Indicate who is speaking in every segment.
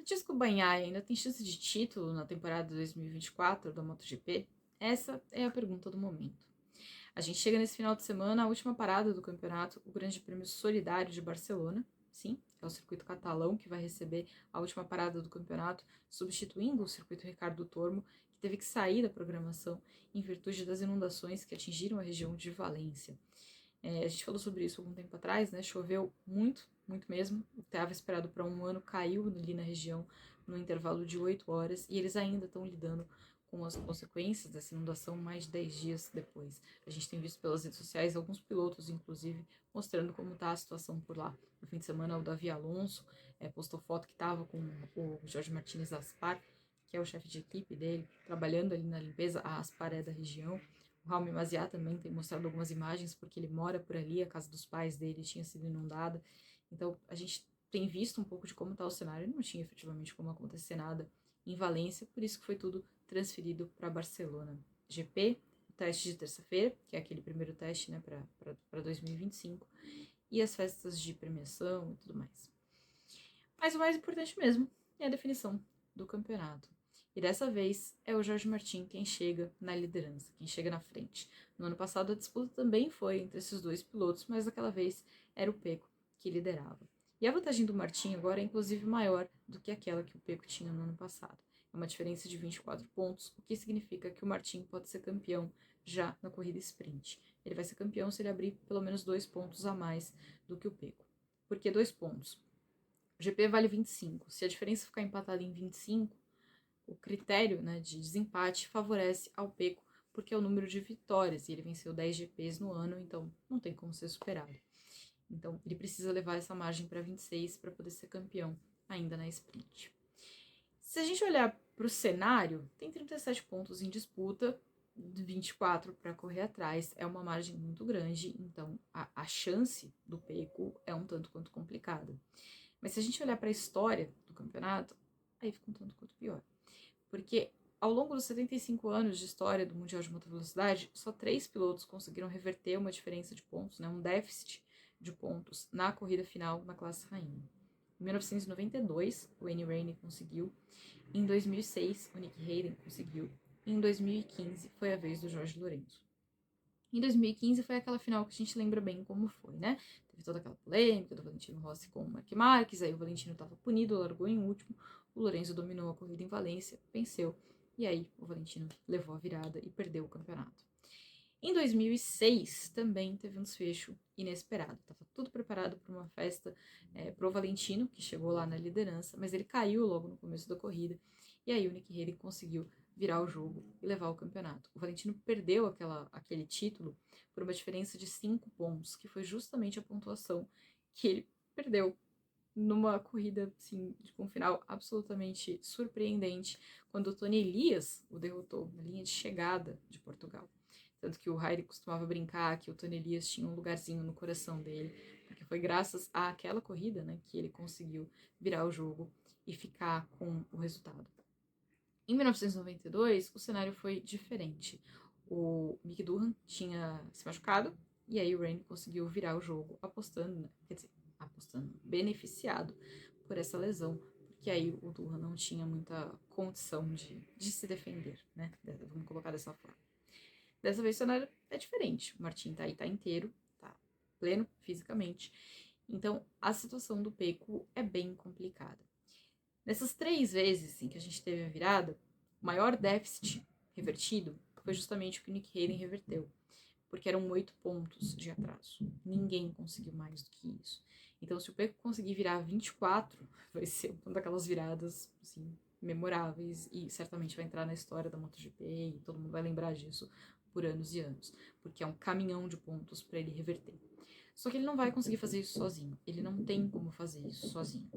Speaker 1: Francesco Bagnaia ainda tem chance de título na temporada 2024 da MotoGP? Essa é a pergunta do momento. A gente chega nesse final de semana, a última parada do campeonato, o Grande Prêmio Solidário de Barcelona. Sim, é o circuito catalão que vai receber a última parada do campeonato, substituindo o circuito Ricardo Tormo, que teve que sair da programação em virtude das inundações que atingiram a região de Valência. A gente falou sobre isso algum tempo atrás, né? Choveu muito, muito mesmo. O que estava esperado para um ano caiu ali na região no intervalo de 8 horas e eles ainda estão lidando com as consequências dessa inundação mais de 10 dias depois. A gente tem visto pelas redes sociais alguns pilotos, inclusive, mostrando como está a situação por lá. No fim de semana, o Davi Alonso postou foto que estava com o Jorge Martins Aspar, que é o chefe de equipe dele, trabalhando ali na limpeza. A Aspar é da região. O Raul Maziá também tem mostrado algumas imagens, porque ele mora por ali, a casa dos pais dele tinha sido inundada. Então, a gente tem visto um pouco de como está o cenário. Não tinha efetivamente como acontecer nada em Valência, por isso que foi tudo transferido para Barcelona. GP, o teste de terça-feira, que é aquele primeiro teste, né, para 2025, e as festas de premiação e tudo mais. Mas o mais importante mesmo é a definição do campeonato. E dessa vez é o Jorge Martin quem chega na liderança, quem chega na frente. No ano passado a disputa também foi entre esses dois pilotos, mas daquela vez era o Pecco que liderava. E a vantagem do Martin agora é inclusive maior do que aquela que o Pecco tinha no ano passado. É uma diferença de 24 pontos, o que significa que o Martin pode ser campeão já na corrida sprint. Ele vai ser campeão se ele abrir pelo menos 2 pontos a mais do que o Pecco. Por que 2 pontos? O GP vale 25. Se a diferença ficar empatada em 25, o critério, né, de desempate favorece ao Pecco, porque é o número de vitórias, e ele venceu 10 GPs no ano, então não tem como ser superado. Então ele precisa levar essa margem para 26 para poder ser campeão ainda na sprint. Se a gente olhar para o cenário, tem 37 pontos em disputa, 24 para correr atrás, é uma margem muito grande, então a chance do Pecco é um tanto quanto complicada. Mas se a gente olhar para a história do campeonato, aí fica um tanto quanto pior. Porque ao longo dos 75 anos de história do Mundial de Moto Velocidade, só 3 pilotos conseguiram reverter uma diferença de pontos, né, um déficit de pontos na corrida final na classe rainha. Em 1992, o Wayne Rainey conseguiu. Em 2006, o Nick Hayden conseguiu. E em 2015 foi a vez do Jorge Lorenzo. Em 2015 foi aquela final que a gente lembra bem como foi, né? Teve toda aquela polêmica do Valentino Rossi com o Marc Marques, aí o Valentino estava punido, largou em último, o Lorenzo dominou a corrida em Valência, venceu, e aí o Valentino levou a virada e perdeu o campeonato. Em 2006 também teve um desfecho inesperado, estava tudo preparado para uma festa pro Valentino, que chegou lá na liderança, mas ele caiu logo no começo da corrida, e aí o Nick Hayden conseguiu virar o jogo e levar o campeonato. O Valentino perdeu aquele título por uma diferença de 5 pontos, que foi justamente a pontuação que ele perdeu numa corrida assim, com um final absolutamente surpreendente, quando o Tony Elias o derrotou na linha de chegada de Portugal. Tanto que o Heide costumava brincar que o Tony Elias tinha um lugarzinho no coração dele, porque foi graças àquela corrida, né, que ele conseguiu virar o jogo e ficar com o resultado. Em 1992, o cenário foi diferente. O Mick Doohan tinha se machucado e aí o Rain conseguiu virar o jogo apostando, quer dizer, apostando, beneficiado por essa lesão, porque aí o Doohan não tinha muita condição de se defender, né? Vamos colocar dessa forma. Dessa vez o cenário é diferente. O Martin tá aí, tá inteiro, tá pleno fisicamente. Então a situação do Pecco é bem complicada. Nessas 3 vezes assim, que a gente teve a virada, o maior déficit revertido foi justamente o que o Nick Hayden reverteu, porque eram 8 pontos de atraso. Ninguém conseguiu mais do que isso. Então, se o Pecco conseguir virar 24, vai ser uma daquelas viradas assim, memoráveis e certamente vai entrar na história da MotoGP e todo mundo vai lembrar disso por anos e anos, porque é um caminhão de pontos para ele reverter. Só que ele não vai conseguir fazer isso sozinho. Ele não tem como fazer isso sozinho.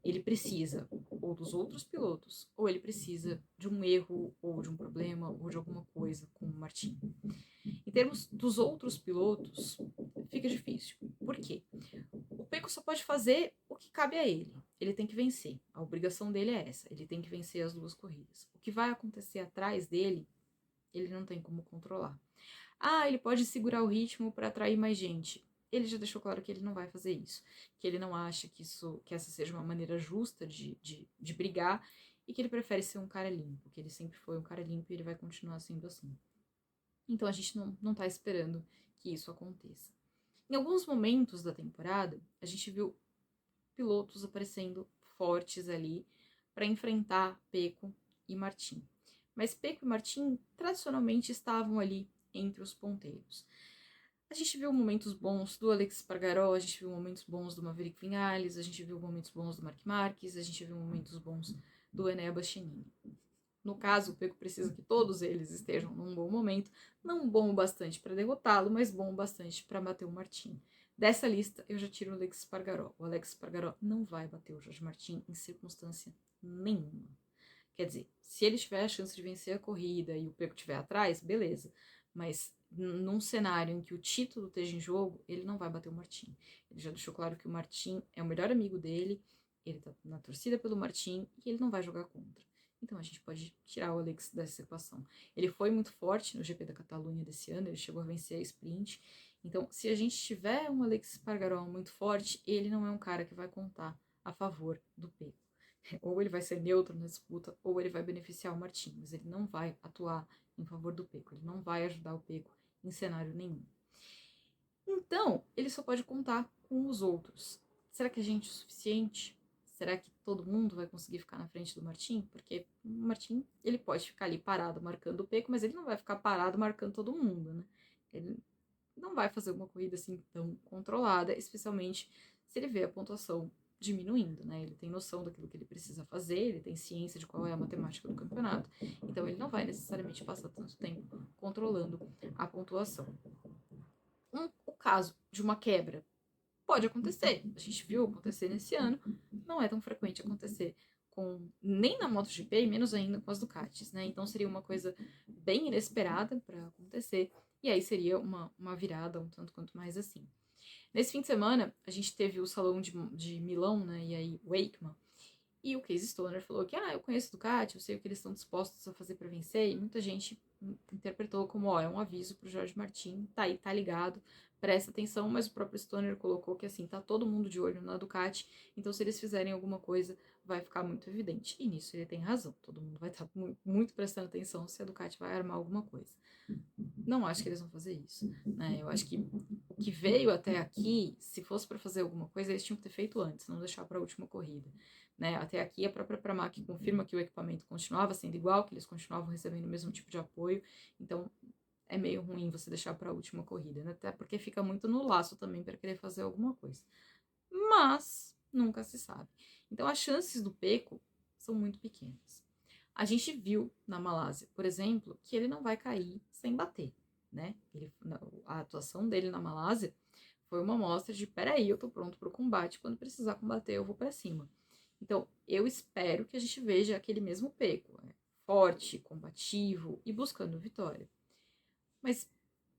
Speaker 1: Ele precisa ou dos outros pilotos, ou ele precisa de um erro, ou de um problema, ou de alguma coisa com o Martin. Em termos dos outros pilotos, fica difícil. Por quê? O Pecco só pode fazer o que cabe a ele. Ele tem que vencer. A obrigação dele é essa. Ele tem que vencer as 2 corridas. O que vai acontecer atrás dele, ele não tem como controlar. Ah, ele pode segurar o ritmo para atrair mais gente. ele já deixou claro que ele não vai fazer isso, que ele não acha que essa seja uma maneira justa de brigar, e que ele prefere ser um cara limpo, que ele sempre foi um cara limpo e ele vai continuar sendo assim. Então a gente não tá esperando que isso aconteça. Em alguns momentos da temporada, a gente viu pilotos aparecendo fortes ali para enfrentar Pecco e Martin. Mas Pecco e Martin tradicionalmente estavam ali entre os ponteiros. A gente viu momentos bons do Alex Espargaró, a gente viu momentos bons do Maverick Viñales, a gente viu momentos bons do Marc Marques, a gente viu momentos bons do Enea Bastianini. No caso, o Pecco precisa que todos eles estejam num bom momento, não bom o bastante para derrotá-lo, mas bom o bastante para bater o Martin. Dessa lista, eu já tiro o Alex Espargaró. O Alex Espargaró não vai bater o Jorge Martin em circunstância nenhuma. Quer dizer, se ele tiver a chance de vencer a corrida e o Pecco estiver atrás, beleza. Mas num cenário em que o título esteja em jogo, ele não vai bater o Martin. Ele já deixou claro que o Martin é o melhor amigo dele, ele tá na torcida pelo Martin e ele não vai jogar contra. Então a gente pode tirar o Alex dessa equação. Ele foi muito forte no GP da Catalunha desse ano, ele chegou a vencer a sprint. Então, se a gente tiver um Alex Espargaró muito forte, ele não é um cara que vai contar a favor do Pecco. Ou ele vai ser neutro na disputa, ou ele vai beneficiar o Martin, mas ele não vai atuar em favor do Pecco, ele não vai ajudar o Pecco em cenário nenhum. Então, ele só pode contar com os outros. Será que a gente é o suficiente? Será que todo mundo vai conseguir ficar na frente do Martin? Porque o Martin, ele pode ficar ali parado marcando o Pecco, mas ele não vai ficar parado marcando todo mundo, né? Ele não vai fazer uma corrida assim tão controlada, especialmente se ele vê a pontuação diminuindo, né? Ele tem noção daquilo que ele precisa fazer, ele tem ciência de qual é a matemática do campeonato, então ele não vai necessariamente passar tanto tempo controlando a pontuação. O caso de uma quebra pode acontecer, a gente viu acontecer nesse ano, não é tão frequente acontecer nem na MotoGP e menos ainda com as Ducatis, né? Então seria uma coisa bem inesperada para acontecer e aí seria uma virada um tanto quanto mais assim. Nesse fim de semana, a gente teve o Salão de Milão, né? E aí, Wakeman. E o Casey Stoner falou que, eu conheço o Ducati, eu sei o que eles estão dispostos a fazer para vencer. E muita gente interpretou como, é um aviso pro Jorge Martin, tá aí, tá ligado, presta atenção. Mas o próprio Stoner colocou que, assim, tá todo mundo de olho na Ducati. Então, se eles fizerem alguma coisa, vai ficar muito evidente. E nisso ele tem razão. Todo mundo vai estar muito prestando atenção se a Ducati vai armar alguma coisa. Não acho que eles vão fazer isso, né? Eu acho que o que veio até aqui, se fosse para fazer alguma coisa, eles tinham que ter feito antes, não deixar para a última corrida, né? Até aqui a própria Pramac confirma que o equipamento continuava sendo igual, que eles continuavam recebendo o mesmo tipo de apoio, então é meio ruim você deixar para a última corrida, né? Até porque fica muito no laço também para querer fazer alguma coisa. Mas nunca se sabe. Então as chances do Pecco são muito pequenas. A gente viu na Malásia, por exemplo, que ele não vai cair sem bater, né? A atuação dele na Malásia foi uma amostra de, peraí, eu tô pronto pro combate, quando precisar combater eu vou para cima. Então, eu espero que a gente veja aquele mesmo Pecco, forte, combativo e buscando vitória. Mas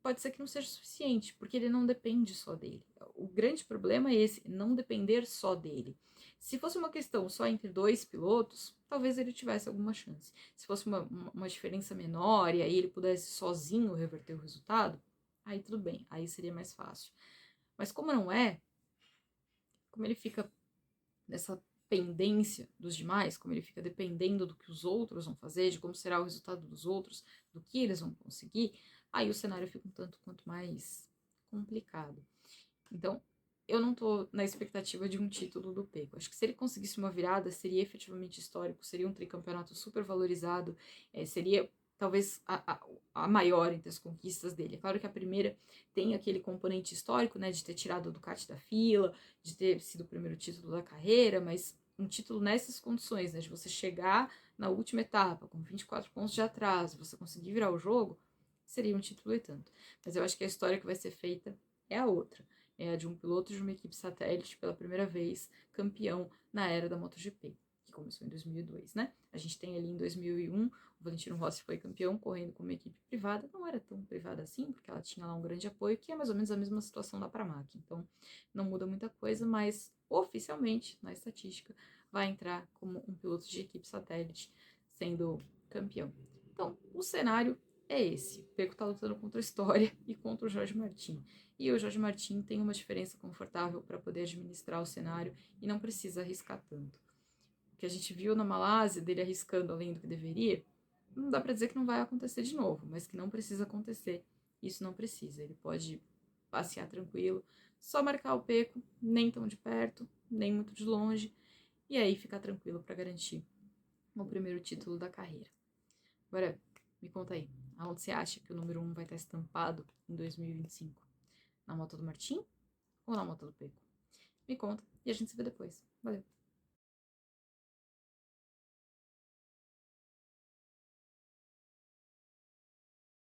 Speaker 1: pode ser que não seja suficiente, porque ele não depende só dele. O grande problema é esse, não depender só dele. Se fosse uma questão só entre dois pilotos, talvez ele tivesse alguma chance. Se fosse uma diferença menor e aí ele pudesse sozinho reverter o resultado, aí tudo bem, aí seria mais fácil. Mas como não é, como ele fica nessa pendência dos demais, como ele fica dependendo do que os outros vão fazer, de como será o resultado dos outros, do que eles vão conseguir, aí o cenário fica um tanto quanto mais complicado. Então, eu não tô na expectativa de um título do Pecco. Acho que se ele conseguisse uma virada, seria efetivamente histórico, seria um tricampeonato super valorizado, seria talvez a maior entre as conquistas dele. É claro que a primeira tem aquele componente histórico, né, de ter tirado o Ducati da fila, de ter sido o primeiro título da carreira, mas um título nessas condições, né, de você chegar na última etapa com 24 pontos de atraso, você conseguir virar o jogo, seria um título e tanto. Mas eu acho que a história que vai ser feita é a outra. É a de um piloto de uma equipe satélite pela primeira vez campeão na era da MotoGP, que começou em 2002, né? A gente tem ali em 2001, o Valentino Rossi foi campeão correndo com uma equipe privada, não era tão privada assim, porque ela tinha lá um grande apoio, que é mais ou menos a mesma situação da Pramac, então não muda muita coisa, mas oficialmente, na estatística, vai entrar como um piloto de equipe satélite sendo campeão. Então, o cenário é esse. O Pecco tá lutando contra a história e contra o Jorge Martin. E o Jorge Martin tem uma diferença confortável para poder administrar o cenário e não precisa arriscar tanto. O que a gente viu na Malásia, dele arriscando além do que deveria, não dá para dizer que não vai acontecer de novo, mas que não precisa acontecer. Isso não precisa. Ele pode passear tranquilo, só marcar o Pecco, nem tão de perto, nem muito de longe, e aí ficar tranquilo para garantir o primeiro título da carreira. Agora, me conta aí, aonde você acha que o número 1 vai estar estampado em 2025? Na moto do Martim ou na moto do Pecco? Me conta e a gente se vê depois. Valeu!